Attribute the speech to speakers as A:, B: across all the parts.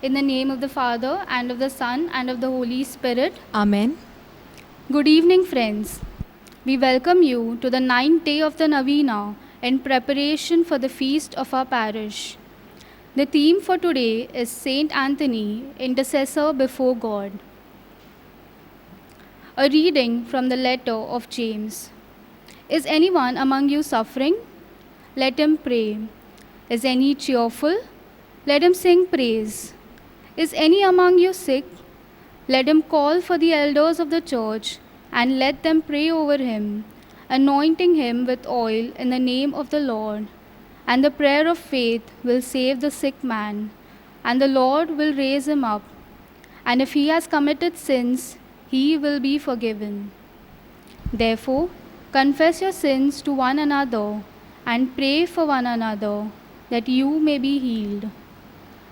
A: In the name of the Father, and of the Son, and of the Holy Spirit.
B: Amen.
A: Good evening, friends. We welcome you to the 9th day of the Novena in preparation for the feast of our parish. The theme for today is Saint Anthony, intercessor before God. A reading from the letter of James. Is anyone among you suffering? Let him pray. Is any cheerful? Let him sing praise. Is any among you sick? Let him call for the elders of the church and let them pray over him, anointing him with oil in the name of the Lord. And the prayer of faith will save the sick man, and the Lord will raise him up. And if he has committed sins, he will be forgiven. Therefore, confess your sins to one another and pray for one another that you may be healed.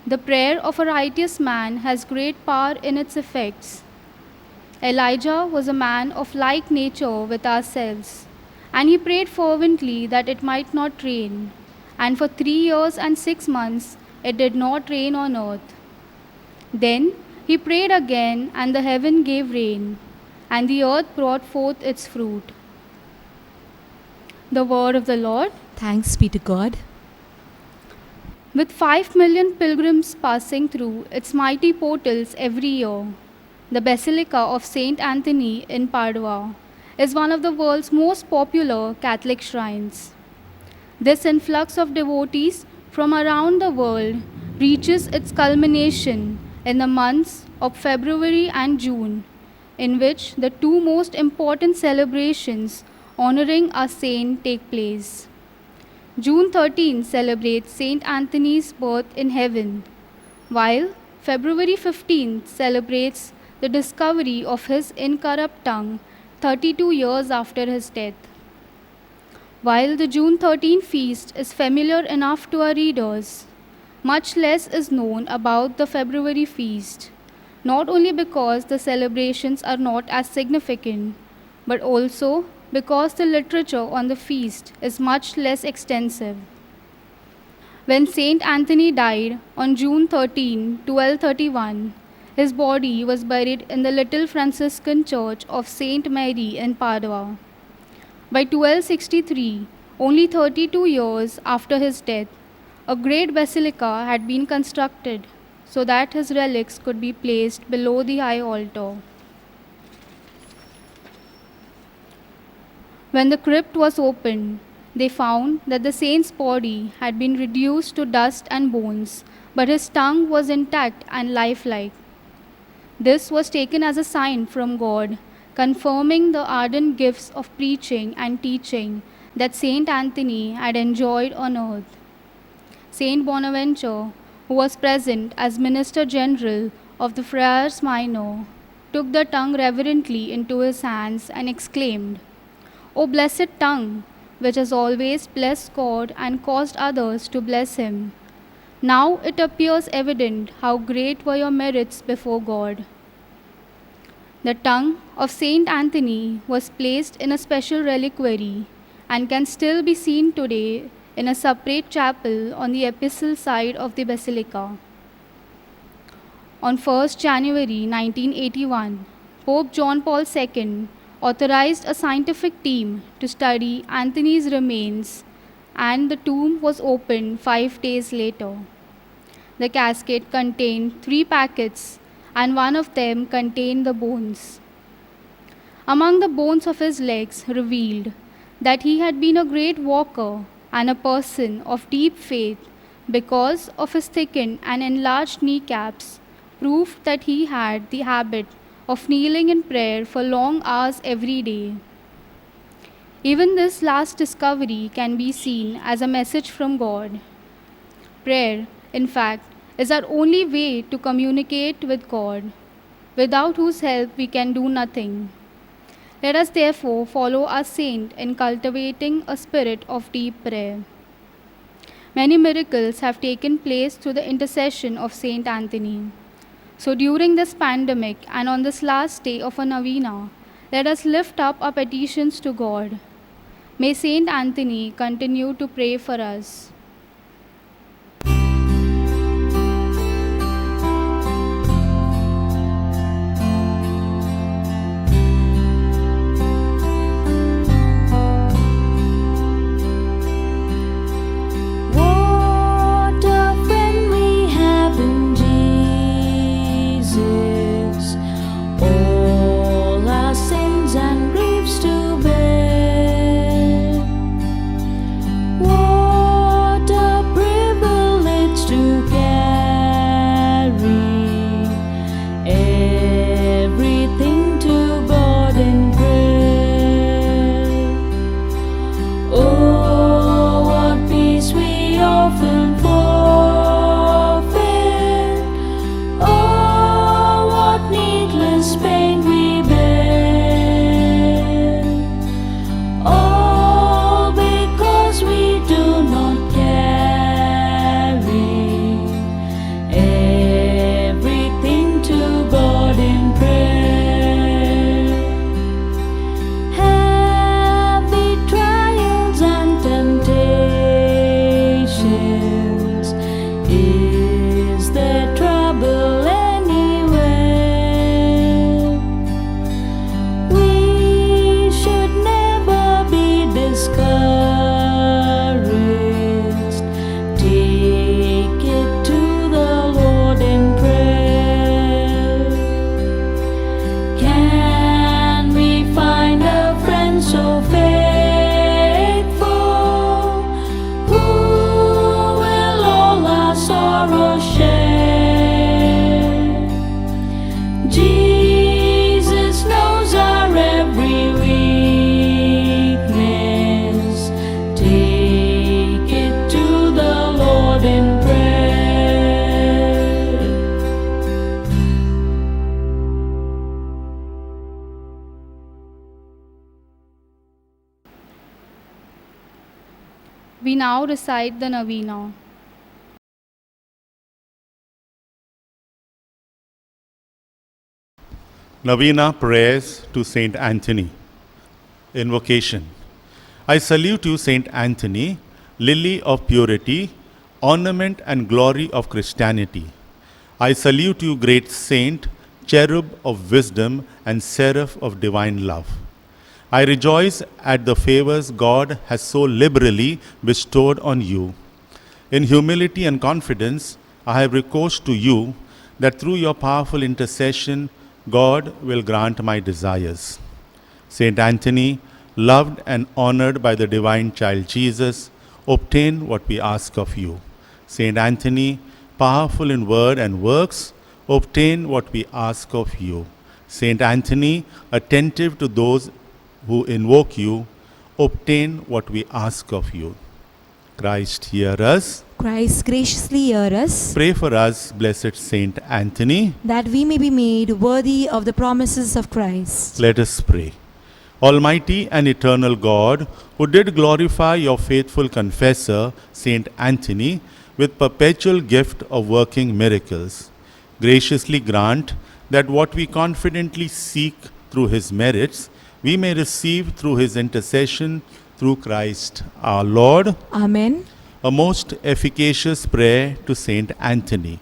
A: The prayer of a righteous man has great power in its effects. Elijah was a man of like nature with ourselves, and he prayed fervently that it might not rain. And for 3 years and 6 months it did not rain on earth. Then he prayed again, and the heaven gave rain, and the earth brought forth its fruit. The word of the Lord.
B: Thanks be to God.
A: With 5 million pilgrims passing through its mighty portals every year, the Basilica of Saint Anthony in Padua is one of the world's most popular Catholic shrines. This influx of devotees from around the world reaches its culmination in the months of February and June, in which the two most important celebrations honoring our saint take place. June 13 celebrates Saint Anthony's birth in heaven, while February 15 celebrates the discovery of his incorrupt tongue 32 years after his death. While the June 13 feast is familiar enough to our readers, much less is known about the February feast, not only because the celebrations are not as significant, but also because the literature on the feast is much less extensive. When Saint Anthony died on June 13, 1231, his body was buried in the little Franciscan church of Saint Mary in Padua. By 1263, only 32 years after his death, a great basilica had been constructed so that his relics could be placed below the high altar. When the crypt was opened, they found that the saint's body had been reduced to dust and bones, but his tongue was intact and lifelike. This was taken as a sign from God, confirming the ardent gifts of preaching and teaching that Saint Anthony had enjoyed on earth. Saint Bonaventure, who was present as Minister General of the Friars Minor, took the tongue reverently into his hands and exclaimed, "O blessed tongue, which has always blessed God and caused others to bless him. Now it appears evident how great were your merits before God." The tongue of Saint Anthony was placed in a special reliquary and can still be seen today in a separate chapel on the epistle side of the basilica. On 1st January 1981, Pope John Paul II authorized a scientific team to study Anthony's remains, and the tomb was opened 5 days later. The casket contained 3 packets, and one of them contained the bones. Among the bones of his legs revealed that he had been a great walker and a person of deep faith because of his thickened and enlarged kneecaps, proved that he had the habit of kneeling in prayer for long hours every day. Even this last discovery can be seen as a message from God. Prayer, in fact, is our only way to communicate with God, without whose help we can do nothing. Let us therefore follow our saint in cultivating a spirit of deep prayer. Many miracles have taken place through the intercession of Saint Anthony. So during this pandemic and on this last day of a novena, let us lift up our petitions to God. May Saint Anthony continue to pray for us. We now recite the Novena.
B: Novena prayers to Saint Anthony. Invocation. I salute you, Saint Anthony, lily of purity, ornament and glory of Christianity. I salute you, great saint, cherub of wisdom and seraph of divine love. I rejoice at the favors God has so liberally bestowed on you. In humility and confidence, I have recourse to you that through your powerful intercession, God will grant my desires. Saint Anthony, loved and honored by the divine child Jesus, obtain what we ask of you. Saint Anthony, powerful in word and works, obtain what we ask of you. Saint Anthony, attentive to those who invoke you, obtain what we ask of you. Christ, hear us.
C: Christ, graciously hear us,
B: Pray for us, blessed Saint Anthony.
C: that we may be made worthy of the promises of Christ.
B: Let us pray. Almighty and eternal God, who did glorify your faithful confessor, Saint Anthony, with perpetual gift of working miracles, graciously grant that what we confidently seek through his merits, we may receive through his intercession through Christ our Lord.
C: Amen.
B: A most efficacious prayer to Saint Anthony.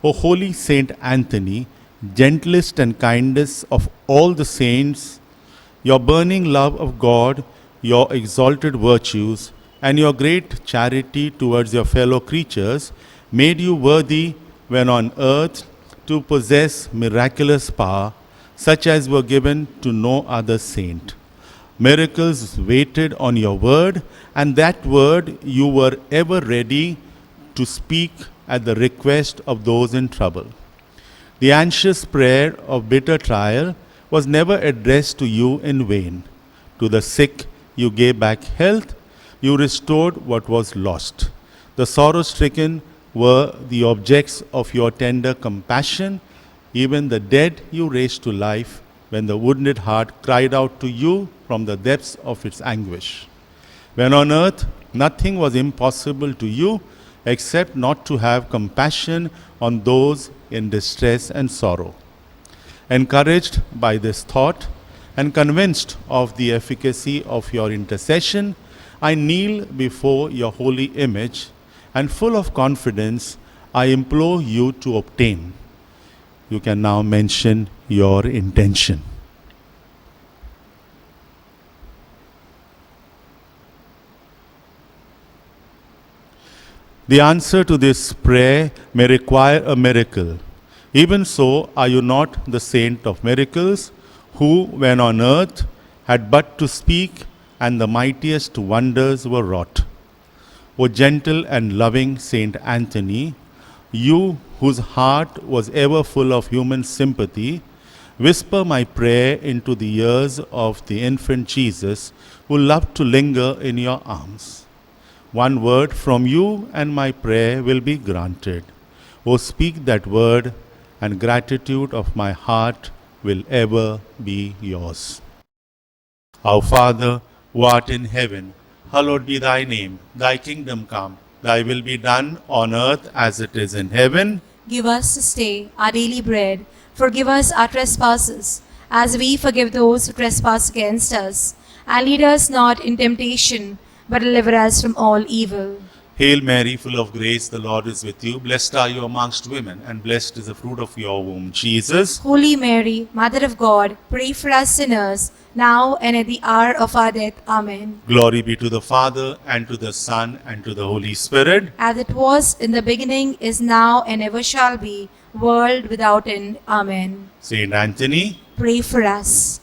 B: O holy Saint Anthony, gentlest and kindest of all the saints, your burning love of God, your exalted virtues, and your great charity towards your fellow creatures made you worthy when on earth to possess miraculous power, such as were given to no other saint. Miracles waited on your word, and that word you were ever ready to speak at the request of those in trouble. The anxious prayer of bitter trial was never addressed to you in vain. To the sick you gave back health, you restored what was lost. The sorrow-stricken were the objects of your tender compassion. Even the dead you raised to life when the wounded heart cried out to you from the depths of its anguish. When on earth nothing was impossible to you except not to have compassion on those in distress and sorrow. Encouraged by this thought and convinced of the efficacy of your intercession, I kneel before your holy image, and full of confidence, I implore you to obtain. You can now mention your intention. The answer to this prayer may require a miracle. Even so, are you not the saint of miracles, who, when on earth, had but to speak, and the mightiest wonders were wrought? O gentle and loving Saint Anthony, you whose heart was ever full of human sympathy, whisper my prayer into the ears of the infant Jesus, who loved to linger in your arms. One word from you and my prayer will be granted. O speak that word, and gratitude of my heart will ever be yours. Our Father, who art in heaven, hallowed be thy name. Thy kingdom come, thy will be done on earth as it is in heaven.
C: Give us this day our daily bread. Forgive us our trespasses, as we forgive those who trespass against us. And lead us not in temptation, but deliver us from all evil.
B: Hail Mary, full of grace, the Lord is with you. Blessed are you amongst women, and blessed is the fruit of your womb, Jesus.
C: Holy Mary, Mother of God, pray for us sinners, now and at the hour of our death. Amen.
B: Glory be to the Father, and to the Son, and to the Holy Spirit.
C: As it was in the beginning, is now, and ever shall be, world without end. Amen.
B: Saint Anthony,
C: Pray for us.